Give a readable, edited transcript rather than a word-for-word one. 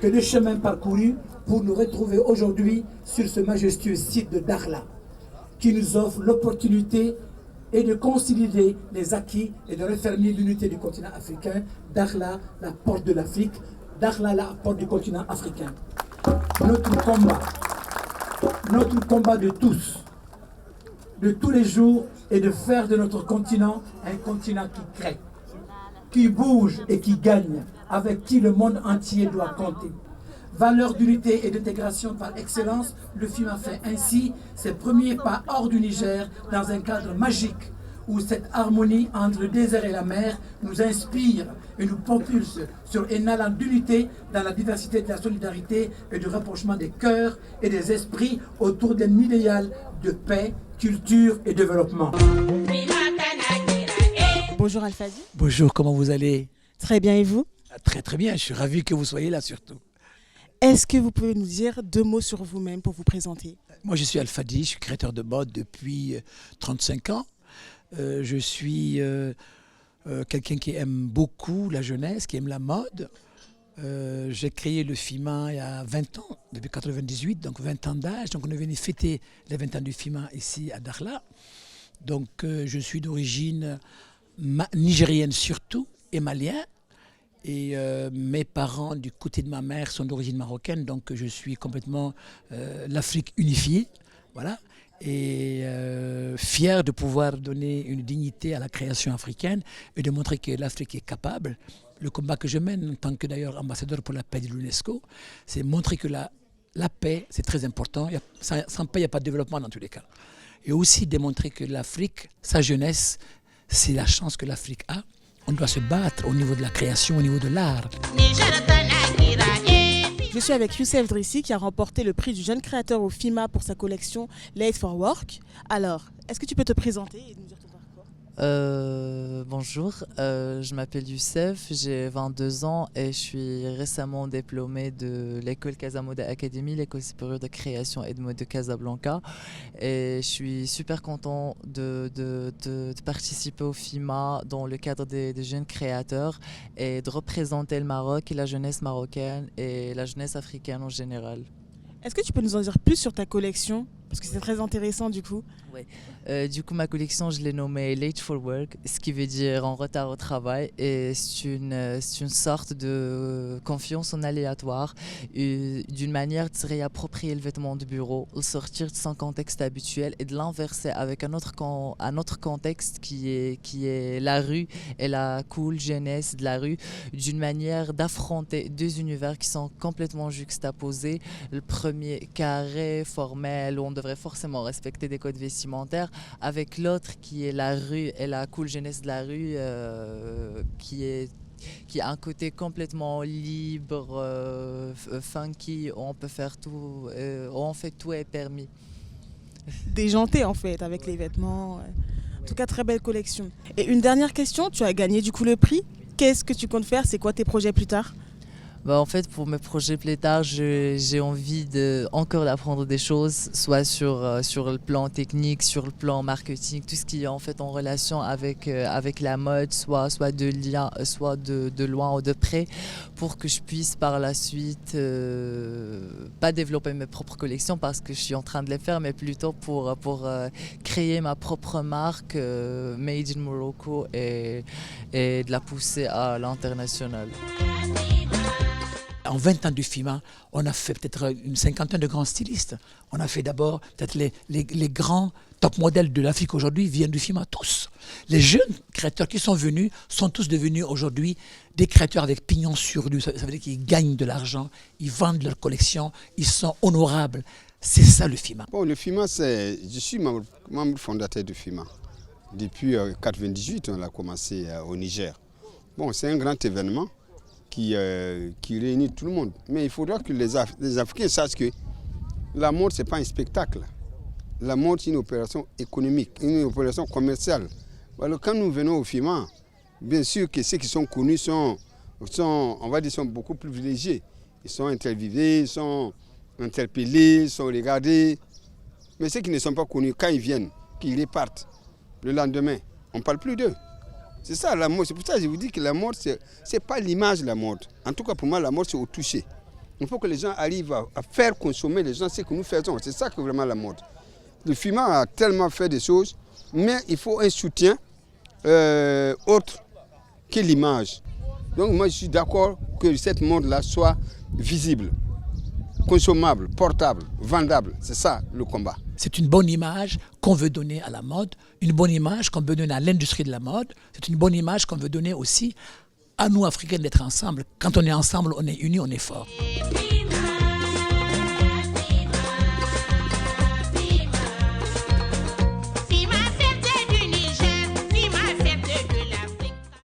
que le chemin parcouru pour nous retrouver aujourd'hui sur ce majestueux site de Dakhla, qui nous offre l'opportunité et de consolider les acquis et de refermer l'unité du continent africain. Dakhla, la porte de l'Afrique. Dakhla, la porte du continent africain. Notre combat de tous, de tous les jours, est de faire de notre continent un continent qui crée, qui bouge et qui gagne, avec qui le monde entier doit compter. Valeur d'unité et d'intégration par excellence, le FIMA fait ainsi ses premiers pas hors du Niger dans un cadre magique où cette harmonie entre le désert et la mer nous inspire et nous propulse sur un allant d'unité dans la diversité de la solidarité et du rapprochement des cœurs et des esprits autour d'un idéal de paix, culture et développement. Bonjour Alfadi. Bonjour, comment vous allez? Très bien, et vous? Très très bien, je suis ravi que vous soyez là surtout. Est-ce que vous pouvez nous dire 2 mots sur vous-même pour vous présenter? Moi je suis Alfadi, je suis créateur de mode depuis 35 ans. Je suis quelqu'un qui aime beaucoup la jeunesse, qui aime la mode. J'ai créé le FIMA il y a 20 ans, depuis 1998, donc 20 ans d'âge. Donc on est venu fêter les 20 ans du FIMA ici à Dakhla. Donc je suis d'origine nigérienne surtout et malien. Et mes parents du côté de ma mère sont d'origine marocaine, donc je suis complètement l'Afrique unifiée. Voilà. Et fier de pouvoir donner une dignité à la création africaine et de montrer que l'Afrique est capable. Le combat que je mène en tant que d'ailleurs ambassadeur pour la paix de l'UNESCO, c'est montrer que la paix, c'est très important. Sans paix, il n'y a pas de développement dans tous les cas. Et aussi démontrer que l'Afrique, sa jeunesse, c'est la chance que l'Afrique a. On doit se battre au niveau de la création, au niveau de l'art. Je suis avec Youssef Drissi qui a remporté le prix du jeune créateur au FIMA pour sa collection Late for Work. Alors, est-ce que tu peux te présenter et nous dire ton parcours? Bonjour, je m'appelle Youssef, j'ai 22 ans et je suis récemment diplômé de l'école Casamoda Academy, l'école supérieure de création et de mode de Casablanca. Et je suis super content de participer au FIMA dans le cadre des jeunes créateurs et de représenter le Maroc et la jeunesse marocaine et la jeunesse africaine en général. Est-ce que tu peux nous en dire plus sur ta collection? Parce que c'est très intéressant du coup. Oui. Du coup, ma collection, je l'ai nommée Late for Work, ce qui veut dire en retard au travail. Et c'est une sorte de confiance en aléatoire, d'une manière de se réapproprier le vêtement de bureau, le sortir de son contexte habituel et de l'inverser avec un autre contexte qui est la rue et la cool jeunesse de la rue, d'une manière d'affronter 2 univers qui sont complètement juxtaposés. Le premier carré, formel, où on devrait forcément respecter des codes vestimentaires, avec l'autre qui est la rue et la cool jeunesse de la rue, qui a un côté complètement libre, funky, où on peut faire tout, où en fait tout est permis. Déjanté en fait, avec les vêtements. En tout cas, très belle collection. Et une dernière question, tu as gagné du coup le prix. Qu'est-ce que tu comptes faire? C'est quoi tes projets plus tard? En fait, pour mes projets plus tard, j'ai envie encore d'apprendre des choses, soit sur le plan technique, sur le plan marketing, tout ce qui est en fait en relation avec la mode, soit de loin ou de près, pour que je puisse par la suite pas développer mes propres collections parce que je suis en train de les faire, mais plutôt pour créer ma propre marque made in Morocco et de la pousser à l'international. En 20 ans du FIMA, on a fait peut-être une 50aine de grands stylistes. On a fait d'abord peut-être les grands top modèles de l'Afrique aujourd'hui viennent du FIMA, tous. Les jeunes créateurs qui sont venus sont tous devenus aujourd'hui des créateurs avec pignon sur rue. Ça veut dire qu'ils gagnent de l'argent, ils vendent leur collection, ils sont honorables. C'est ça le FIMA. Bon, le FIMA, je suis membre fondateur du FIMA. Depuis 1998, on a commencé au Niger. Bon, c'est un grand événement qui réunit tout le monde. Mais il faudra que les Africains sachent que la mode, ce n'est pas un spectacle. La mode, c'est une opération économique, une opération commerciale. Alors, quand nous venons au FIMA, bien sûr que ceux qui sont connus sont beaucoup plus privilégiés. Ils sont interviewés, ils sont interpellés, ils sont regardés. Mais ceux qui ne sont pas connus, quand ils viennent, qu'ils repartent le lendemain, on ne parle plus d'eux. C'est ça la mode. C'est pour ça que je vous dis que la mode, ce n'est pas l'image de la mode. En tout cas, pour moi, la mode, c'est au toucher. Il faut que les gens arrivent à faire consommer les gens ce que nous faisons. C'est ça que vraiment la mode. Le FIMA a tellement fait des choses, mais il faut un soutien autre que l'image. Donc moi je suis d'accord que cette mode-là soit visible, consommable, portable, vendable. C'est ça le combat. C'est une bonne image qu'on veut donner à la mode, une bonne image qu'on veut donner à l'industrie de la mode. C'est une bonne image qu'on veut donner aussi à nous, Africains, d'être ensemble. Quand on est ensemble, on est unis, on est forts.